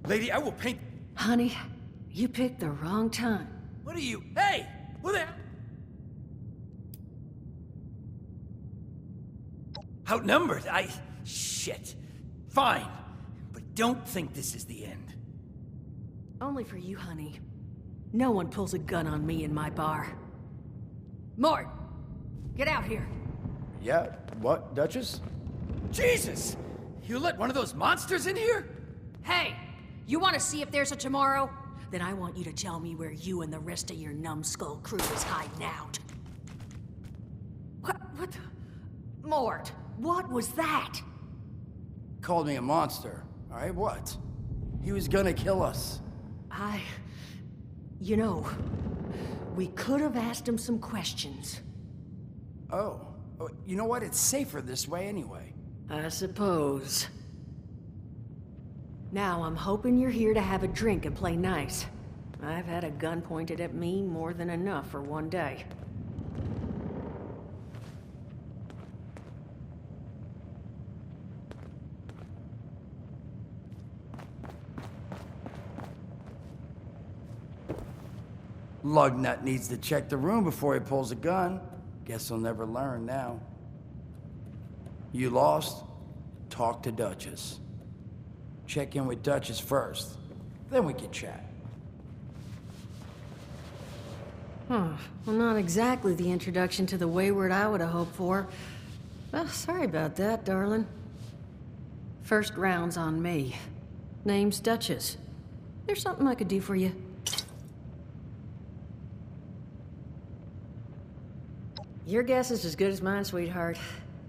Lady, I will paint... Honey, you picked the wrong time. What are you... Hey! What the hell? Outnumbered? Shit. Fine. But don't think this is the end. Only for you, honey. No one pulls a gun on me in my bar. Mort! Get out here! Yeah, what, Duchess? Jesus! You let one of those monsters in here? Hey! You want to see if there's a tomorrow? Then I want you to tell me where you and the rest of your numbskull crew is hiding out. What? Mort, what was that? Called me a monster. Alright, what? He was gonna kill us. You know, we could have asked him some questions. Oh, you know what? It's safer this way anyway. I suppose. Now, I'm hoping you're here to have a drink and play nice. I've had a gun pointed at me more than enough for one day. Lugnut needs to check the room before he pulls a gun. Guess he'll never learn now. You lost? Talk to Duchess. Check in with Duchess first, then we can chat. Well, not exactly the introduction to the Wayward I would have hoped for. Well, sorry about that, darling. First round's on me. Name's Duchess. There's something I could do for you. Your guess is as good as mine, sweetheart.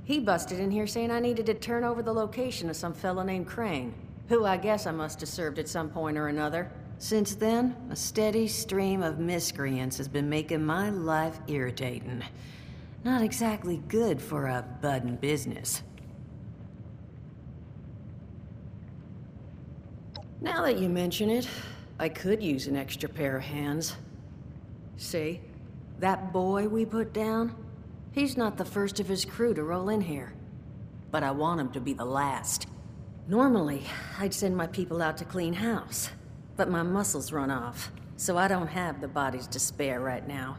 He busted in here saying I needed to turn over the location of some fellow named Crane, who I guess I must have served at some point or another. Since then, a steady stream of miscreants has been making my life irritating. Not exactly good for a budding business. Now that you mention it, I could use an extra pair of hands. See? That boy we put down? He's not the first of his crew to roll in here. But I want him to be the last. Normally, I'd send my people out to clean house. But my muscles run off, so I don't have the bodies to spare right now.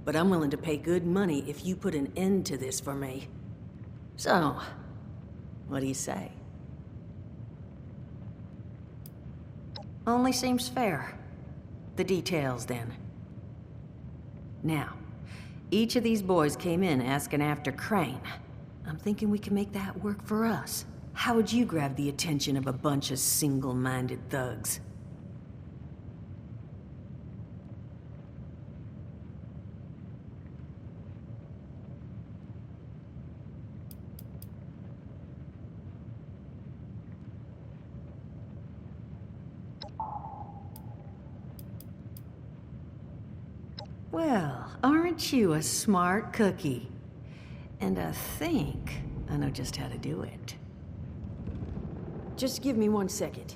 But I'm willing to pay good money if you put an end to this for me. So, what do you say? Only seems fair. The details, then. Now, each of these boys came in asking after Crane. I'm thinking we can make that work for us. How would you grab the attention of a bunch of single-minded thugs? Well, aren't you a smart cookie? And I think I know just how to do it. Just give me 1 second.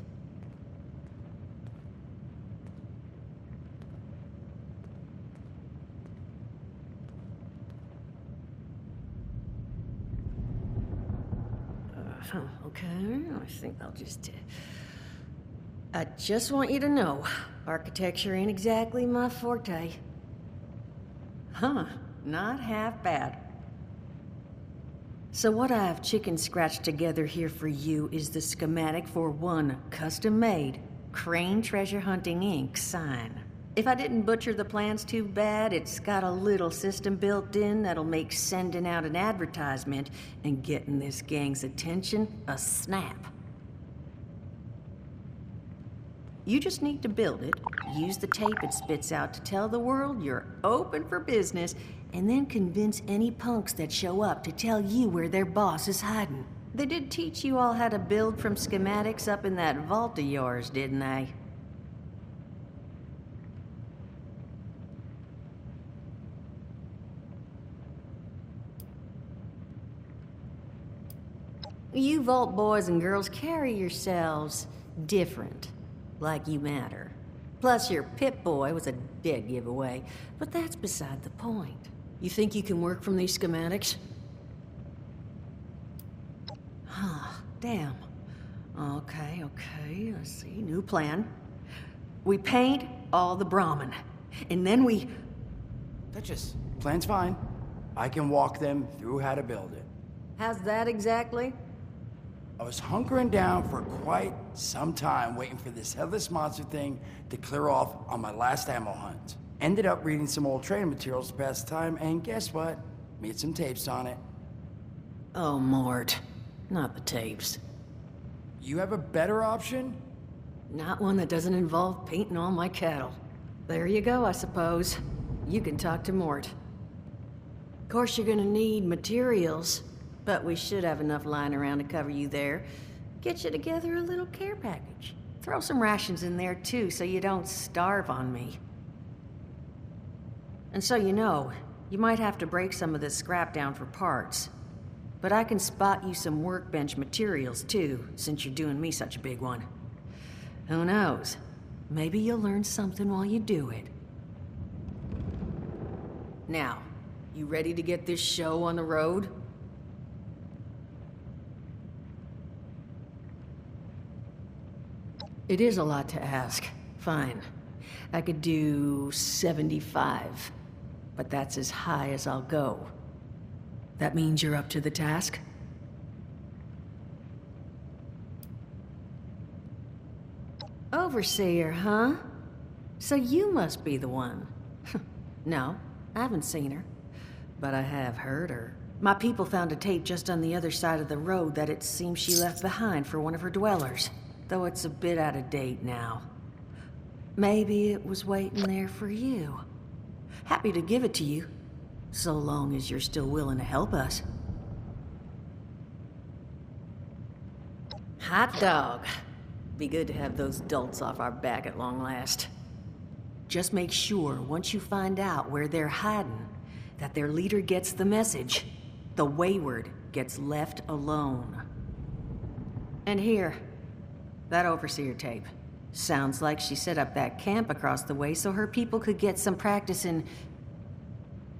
Okay, I think I'll just... I just want you to know, architecture ain't exactly my forte. Huh, not half bad. So what I've chicken scratched together here for you is the schematic for one custom-made Crane Treasure Hunting Inc. sign. If I didn't butcher the plans too bad, it's got a little system built in that'll make sending out an advertisement and getting this gang's attention a snap. You just need to build it, use the tape it spits out to tell the world you're open for business, and then convince any punks that show up to tell you where their boss is hiding. They did teach you all how to build from schematics up in that vault of yours, didn't they? You vault boys and girls carry yourselves different. Like you matter. Plus, your Pip-Boy was a dead giveaway, but that's beside the point. You think you can work from these schematics? Huh, damn. Okay, let's see. New plan. We paint all the Brahmin, and then we... Duchess, plan's fine. I can walk them through how to build it. How's that exactly? I was hunkering down for quite some time waiting for this headless monster thing to clear off on my last ammo hunt. Ended up reading some old training materials to pass the time, and guess what? Made some tapes on it. Oh, Mort. Not the tapes. You have a better option? Not one that doesn't involve painting all my cattle. There you go, I suppose. You can talk to Mort. Of course, you're gonna need materials, but we should have enough lying around to cover you there. Get you together a little care package. Throw some rations in there, too, so you don't starve on me. And so you know, you might have to break some of this scrap down for parts. But I can spot you some workbench materials, too, since you're doing me such a big one. Who knows? Maybe you'll learn something while you do it. Now, you ready to get this show on the road? It is a lot to ask. Fine. I could do 75, but that's as high as I'll go. That means you're up to the task? Overseer, huh? So you must be the one. No, I haven't seen her, but I have heard her. My people found a tape just on the other side of the road that it seems she left behind for one of her dwellers, though it's a bit out of date now. Maybe it was waiting there for you. Happy to give it to you, so long as you're still willing to help us. Hot dog. Be good to have those dolts off our back at long last. Just make sure, once you find out where they're hiding, that their leader gets the message. The wayward gets left alone. And here, that overseer tape. Sounds like she set up that camp across the way so her people could get some practice in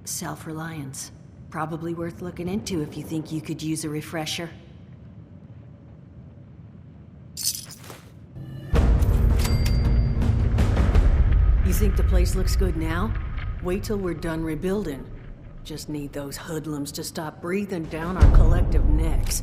self-reliance. Probably worth looking into if you think you could use a refresher. You think the place looks good now? Wait till we're done rebuilding. Just need those hoodlums to stop breathing down our collective necks.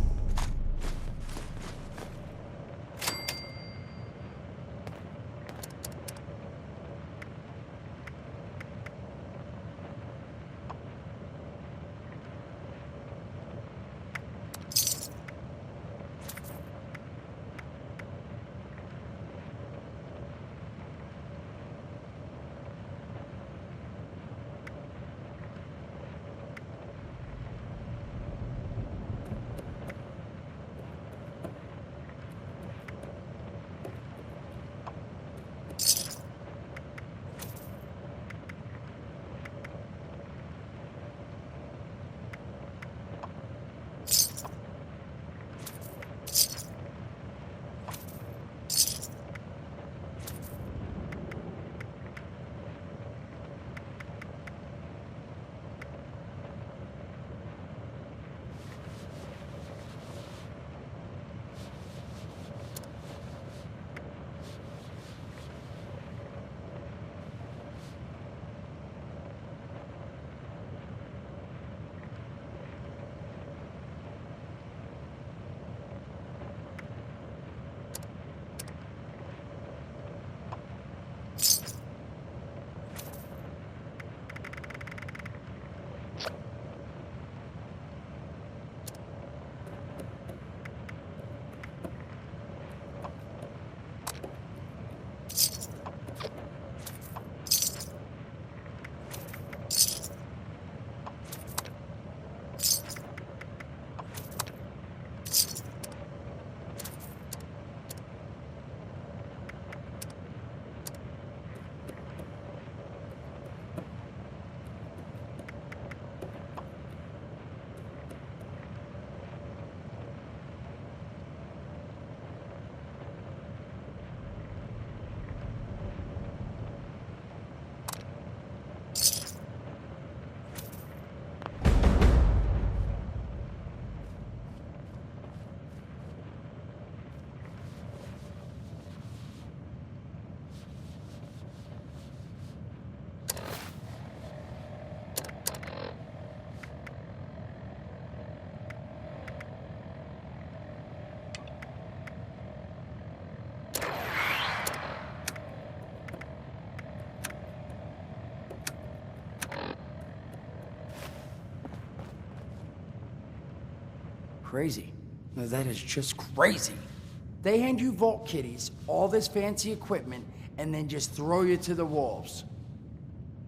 crazy. No, that is just crazy. They hand you vault kitties, all this fancy equipment, and then just throw you to the wolves.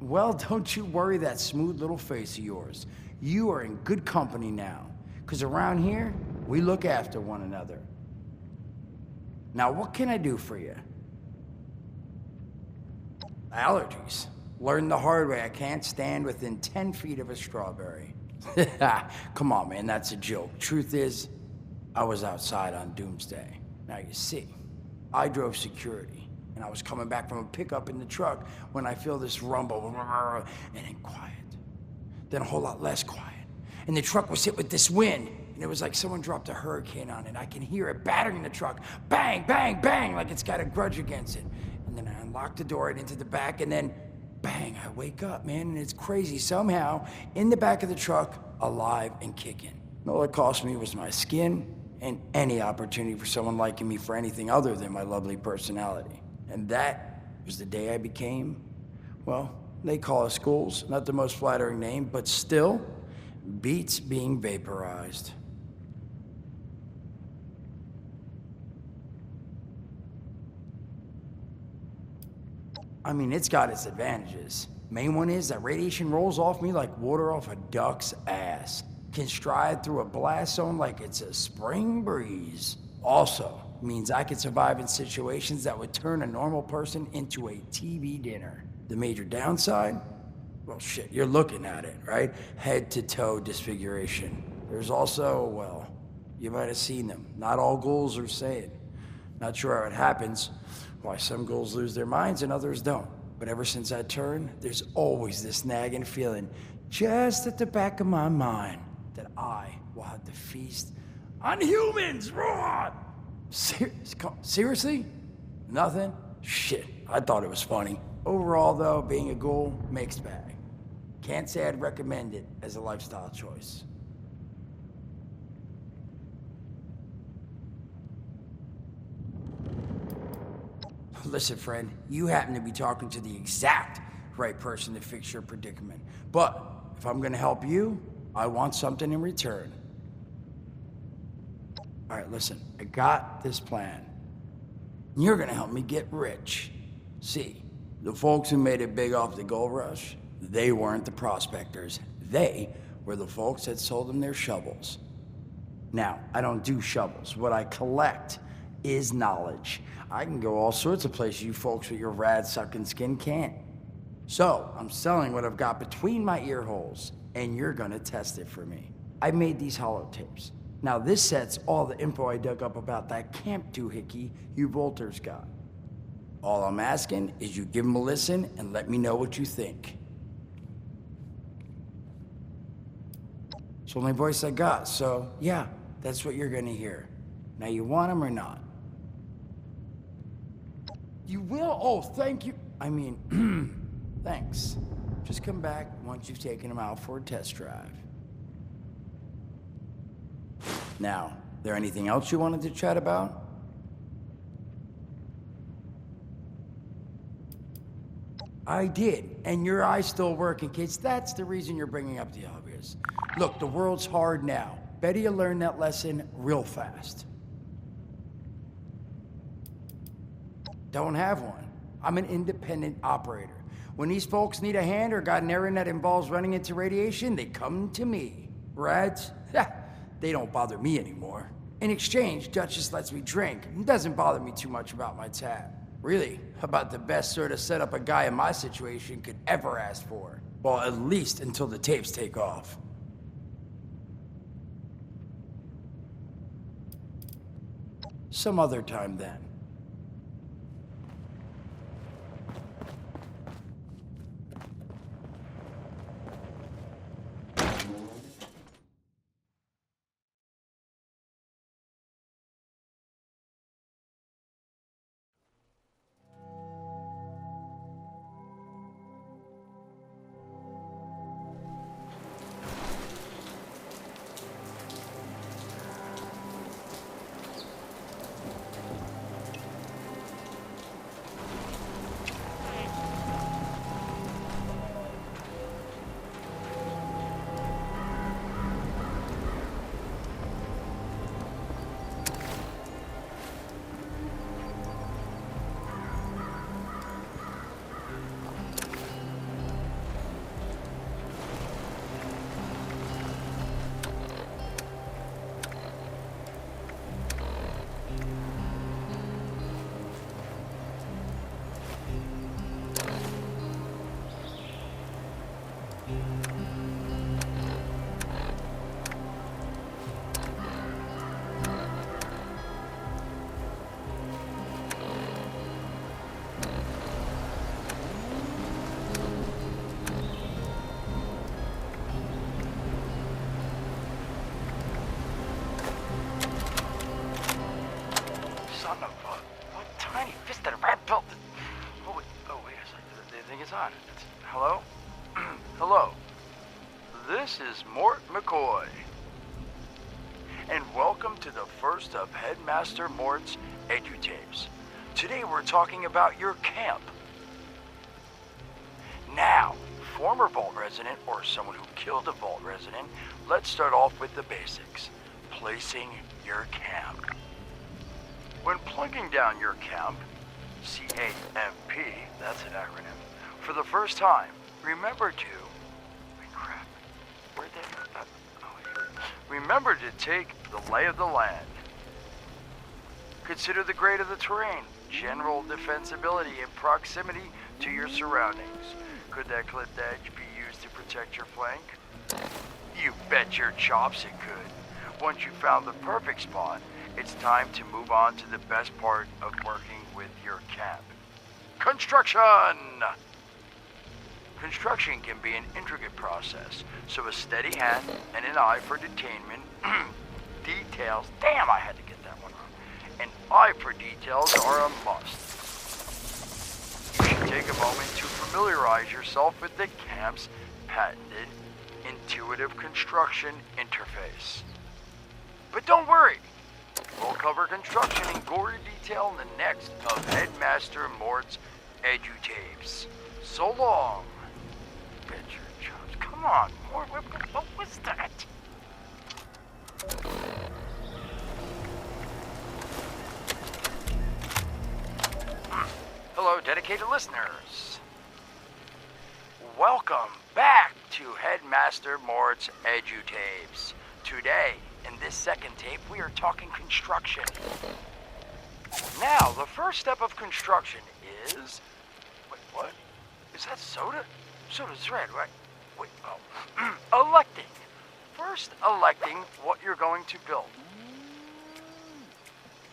Well, don't you worry that smooth little face of yours. You are in good company now, because around here, we look after one another. Now, what can I do for you? Allergies. Learned the hard way. I can't stand within 10 feet of a strawberry. Come on, man, that's a joke. Truth is, I was outside on Doomsday. Now, you see, I drove security, and I was coming back from a pickup in the truck when I feel this rumble, and then quiet. Then a whole lot less quiet. And the truck was hit with this wind, and it was like someone dropped a hurricane on it. I can hear it battering the truck. Bang, bang, bang, like it's got a grudge against it. And then I unlocked the door and into the back, and then bang, I wake up, man, and it's crazy. Somehow, in the back of the truck, alive and kicking. And all it cost me was my skin and any opportunity for someone liking me for anything other than my lovely personality. And that was the day I became, well, they call us ghouls. Not the most flattering name, but still, beats being vaporized. I mean, it's got its advantages. Main one is that radiation rolls off me like water off a duck's ass. Can stride through a blast zone like it's a spring breeze. Also, means I can survive in situations that would turn a normal person into a TV dinner. The major downside? Well, shit, you're looking at it, right? Head to toe disfiguration. There's also, well, you might have seen them. Not all ghouls are sane. Not sure how it happens, why some ghouls lose their minds and others don't. But ever since I turned, there's always this nagging feeling just at the back of my mind that I will have to feast on humans. Raw! Seriously? Nothing? Shit, I thought it was funny. Overall, though, being a ghoul, mixed bag. Can't say I'd recommend it as a lifestyle choice. Listen, friend, you happen to be talking to the exact right person to fix your predicament. But if I'm gonna help you, I want something in return. All right, listen, I got this plan. You're gonna help me get rich. See, the folks who made it big off the gold rush, they weren't the prospectors. They were the folks that sold them their shovels. Now, I don't do shovels. What I collect is knowledge. I can go all sorts of places you folks with your rad-sucking skin can't. So, I'm selling what I've got between my ear holes, and you're gonna test it for me. I made these holotapes. Now, this set's all the info I dug up about that camp doohickey you Volters got. All I'm asking is you give them a listen and let me know what you think. It's the only voice I got, so yeah, that's what you're gonna hear. Now, you want them or not? You will? Oh, thank you. I mean, thanks. Just come back once you've taken them out for a test drive. Now, there anything else you wanted to chat about? I did, and your eye's still working, kids. That's the reason you're bringing up the obvious. Look, the world's hard now. Better you learn that lesson real fast. Don't have one. I'm an independent operator. When these folks need a hand or got an errand that involves running into radiation, they come to me. Rads? They don't bother me anymore. In exchange, Duchess lets me drink and doesn't bother me too much about my tab. Really, about the best sort of setup a guy in my situation could ever ask for. Well, at least until the tapes take off. Some other time then. Son of a... What tiny fisted rat built... Oh, wait a second. The thing is on. Hello? Hello. This is Mort McCoy. And welcome to the first of Headmaster Mort's EduTapes. Today we're talking about your camp. Now, former Vault resident or someone who killed a Vault resident, let's start off with the basics. Placing your camp. When plunking down your camp, C-A-M-P, that's an acronym, for the first time, remember to... crap. Where'd that... here. Remember to take the lay of the land. Consider the grade of the terrain, general defensibility, and proximity to your surroundings. Could that clipped edge be used to protect your flank? You bet your chops it could. Once you found the perfect spot, it's time to move on to the best part of working with your camp. Construction! Construction can be an intricate process, so a steady hand and an eye for detainment, details, damn I had to get that one wrong, an eye for details are a must. You should take a moment to familiarize yourself with the camp's patented intuitive construction interface. But don't worry, we'll cover construction in gory detail in the next of Headmaster Mort's EduTapes. So long. Bet your chops. Come on, Mort. What was that? Hello, dedicated listeners. Welcome back to Headmaster Mort's EduTapes. Today, in this second tape, we are talking construction. Now, the first step of construction is... Wait, what? Is that soda? Soda's red, right? Wait, oh. Electing. First, electing what you're going to build.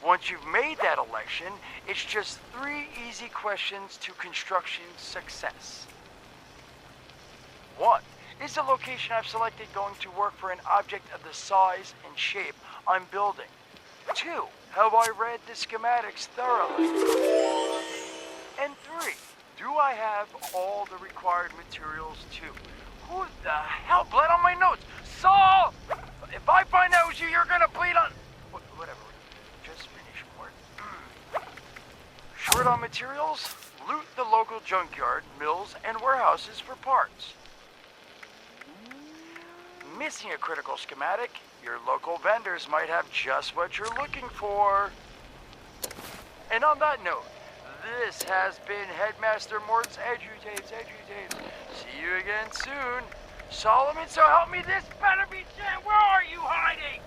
Once you've made that election, it's just 3 easy questions to construction success. 1. Is the location I've selected going to work for an object of the size and shape I'm building? 2. Have I read the schematics thoroughly? And 3. Do I have all the required materials too? Who the hell bled on my notes? Saul! If I find out it was you, you're gonna bleed on... Whatever. Just finish, Mort. Short on materials? Loot the local junkyard, mills, and warehouses for parts. Missing a critical schematic, your local vendors might have just what you're looking for. And on that note, this has been Headmaster Mort's EduTapes. See you again soon. Solomon, so help me, this better be Jen. Where are you hiding?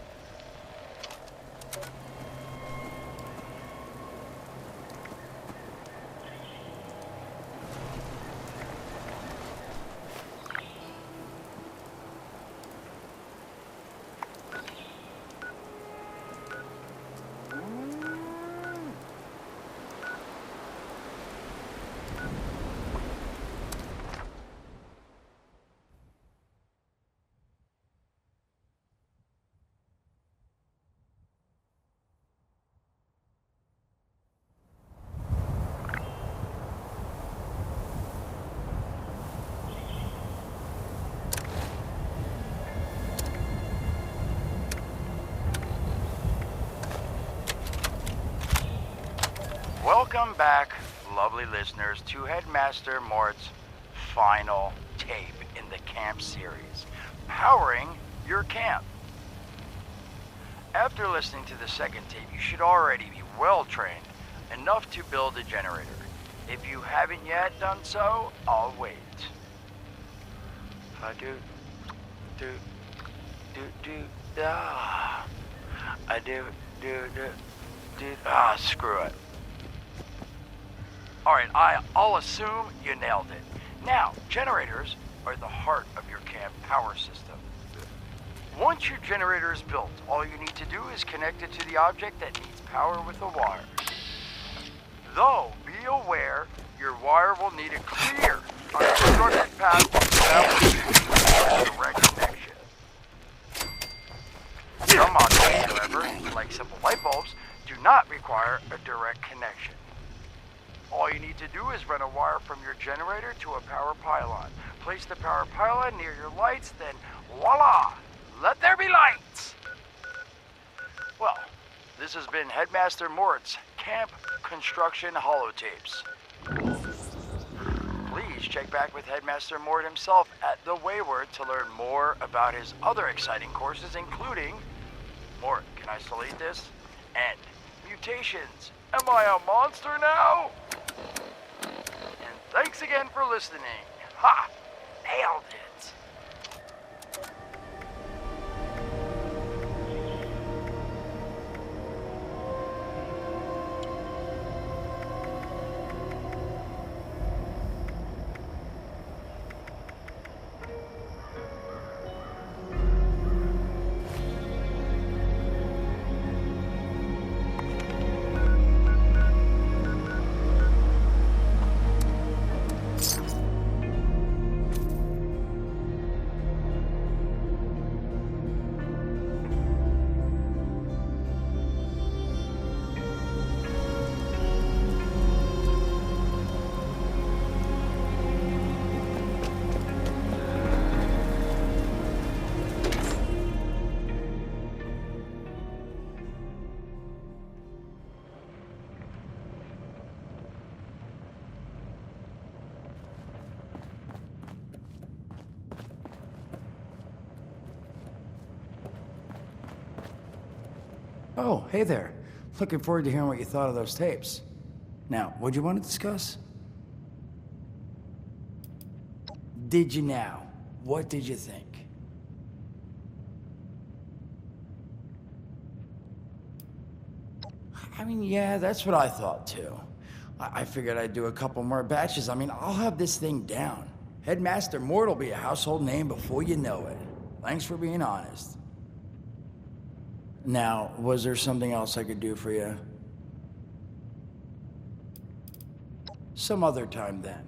Welcome back, lovely listeners, to Headmaster Mort's final tape in the camp series, Powering Your Camp. After listening to the second tape, you should already be well trained enough to build a generator. If you haven't yet done so, I'll wait. Screw it. Alright, I'll assume you nailed it. Now, generators are the heart of your camp power system. Once your generator is built, all you need to do is connect it to the object that needs power with a wire. Though, be aware, your wire will need a clear, unobstructed path to establish a direct connection. Some objects, however, like simple light bulbs, do not require a direct connection. All you need to do is run a wire from your generator to a power pylon. Place the power pylon near your lights, then voila! Let there be lights! Well, this has been Headmaster Mort's Camp Construction Holotapes. Please check back with Headmaster Mort himself at the Wayward to learn more about his other exciting courses, including Mort, can I still eat this? And mutations. Am I a monster now? And thanks again for listening. Ha! Nailed it. Oh, hey there. Looking forward to hearing what you thought of those tapes. Now, what'd you want to discuss? Did you now? What did you think? I mean, yeah, that's what I thought too. I figured I'd do a couple more batches. I mean, I'll have this thing down. Headmaster Mort will be a household name before you know it. Thanks for being honest. Now, was there something else I could do for you? Some other time then.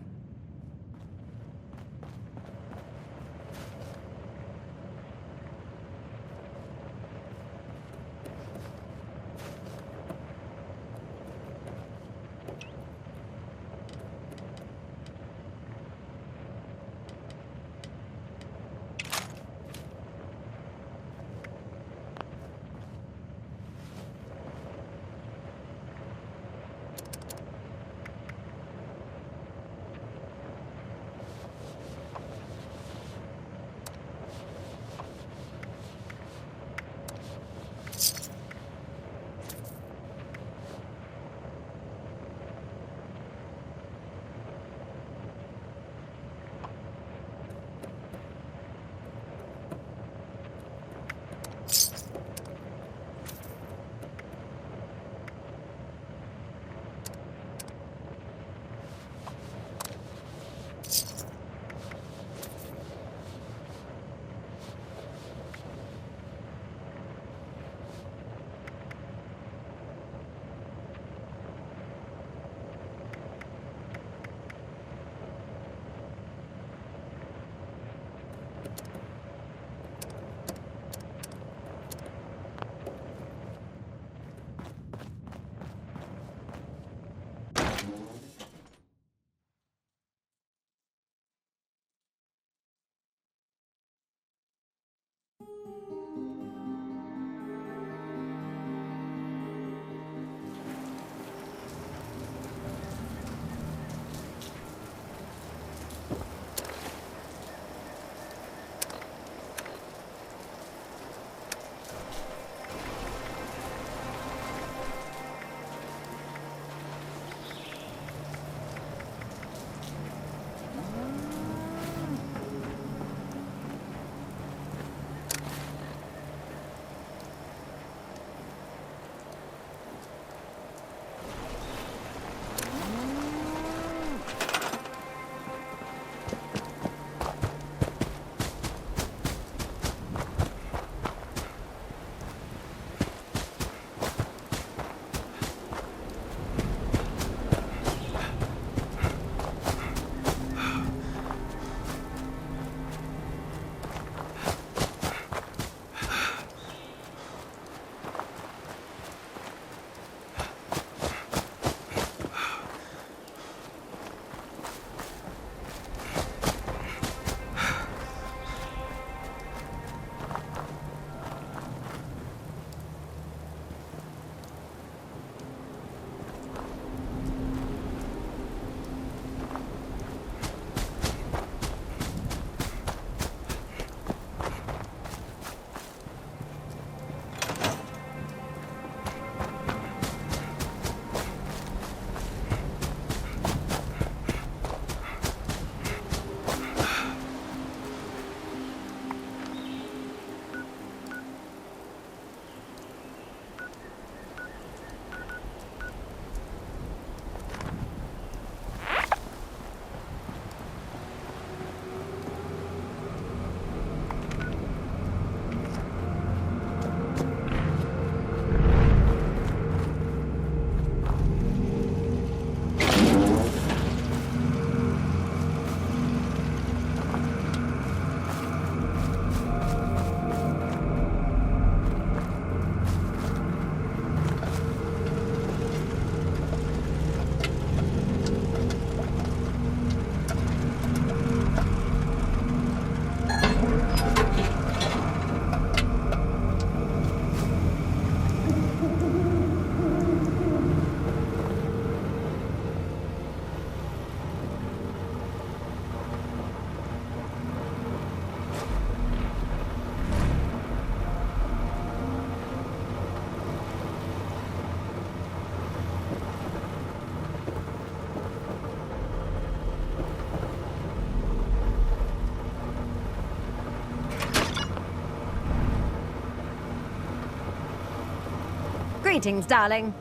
Greetings, darling.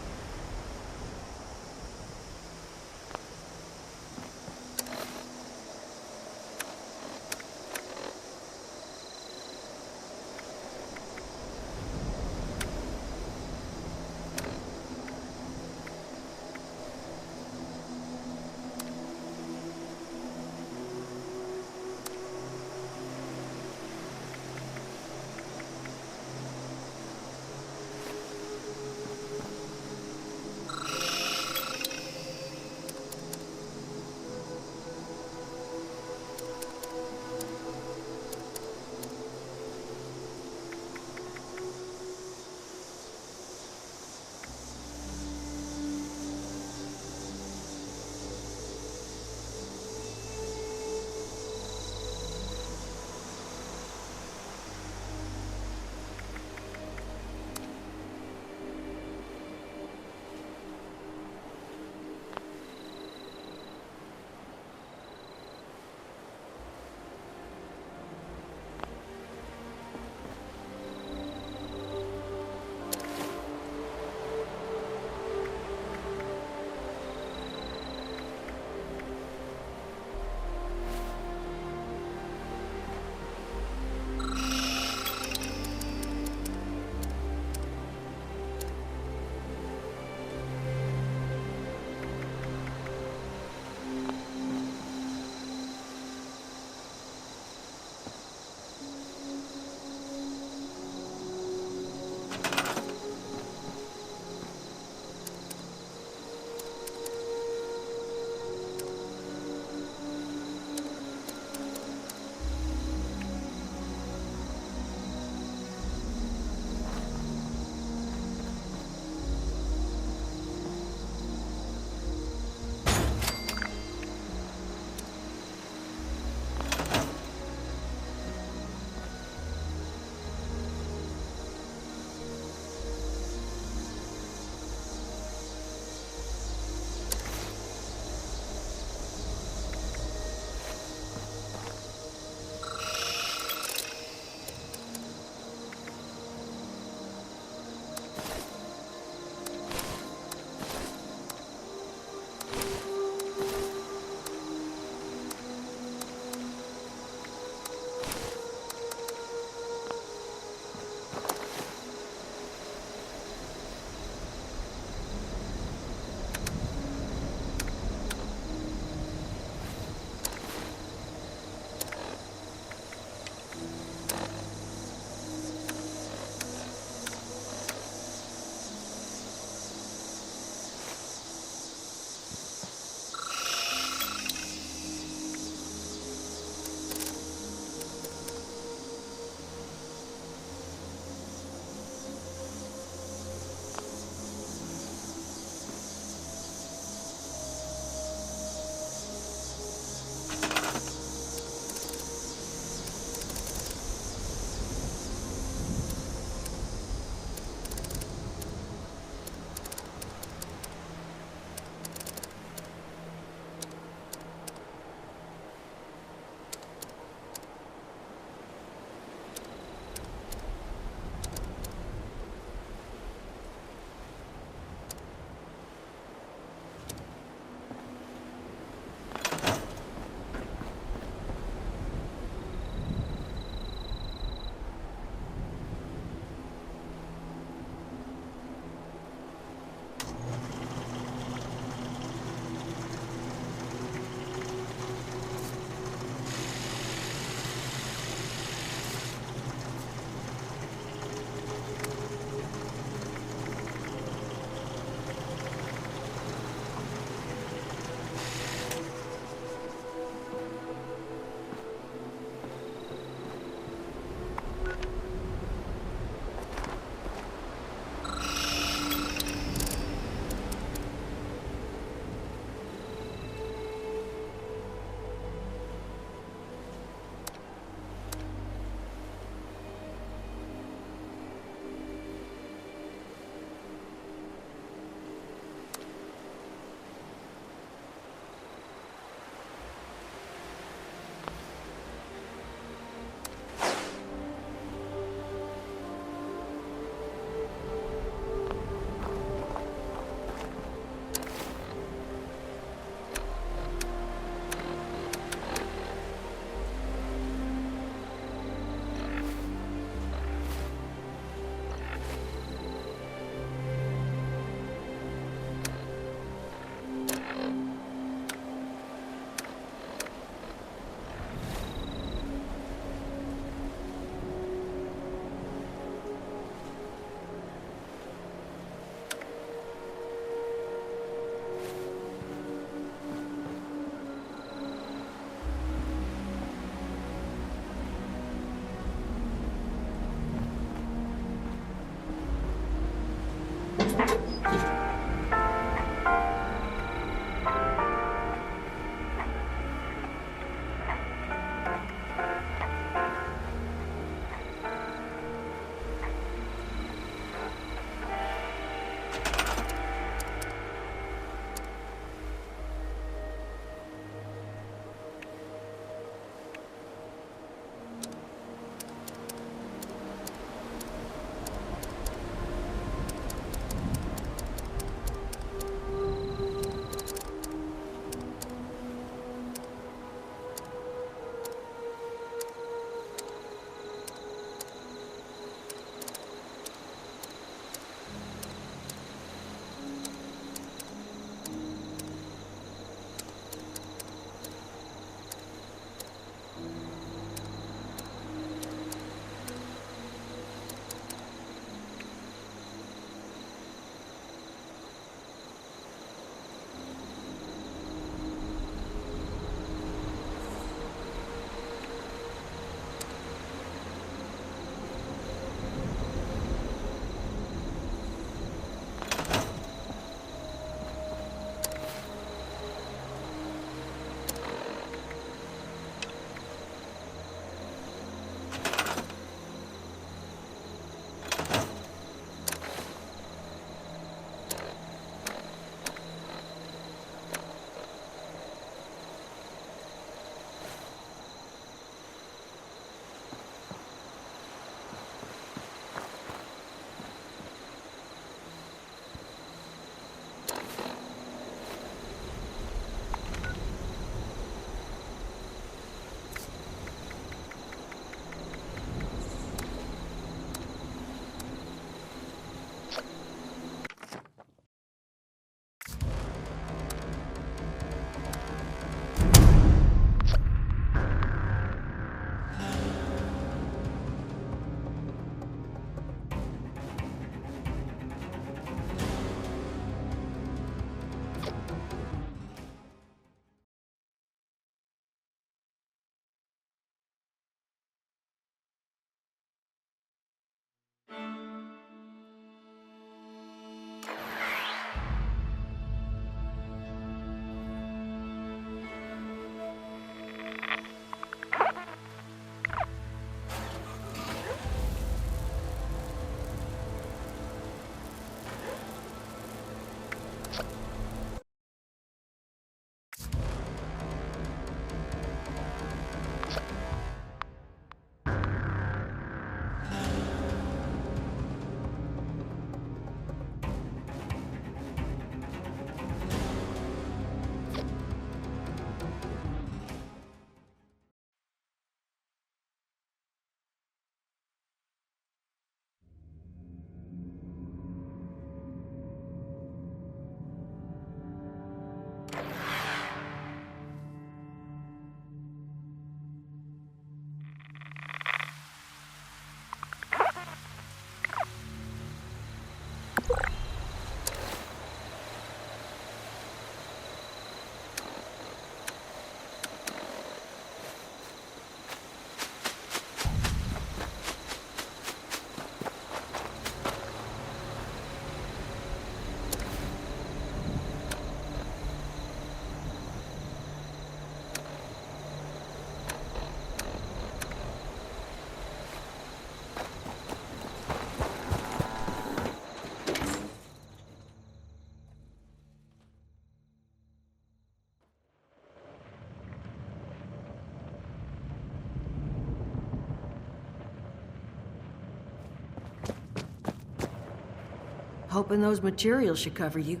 Hoping those materials should cover you.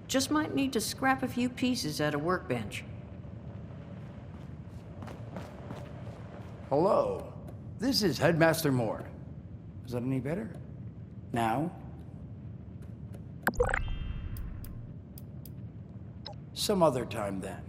Just might need to scrap a few pieces at a workbench. Hello. This is Headmaster Moore. Is that any better? Now? Some other time then.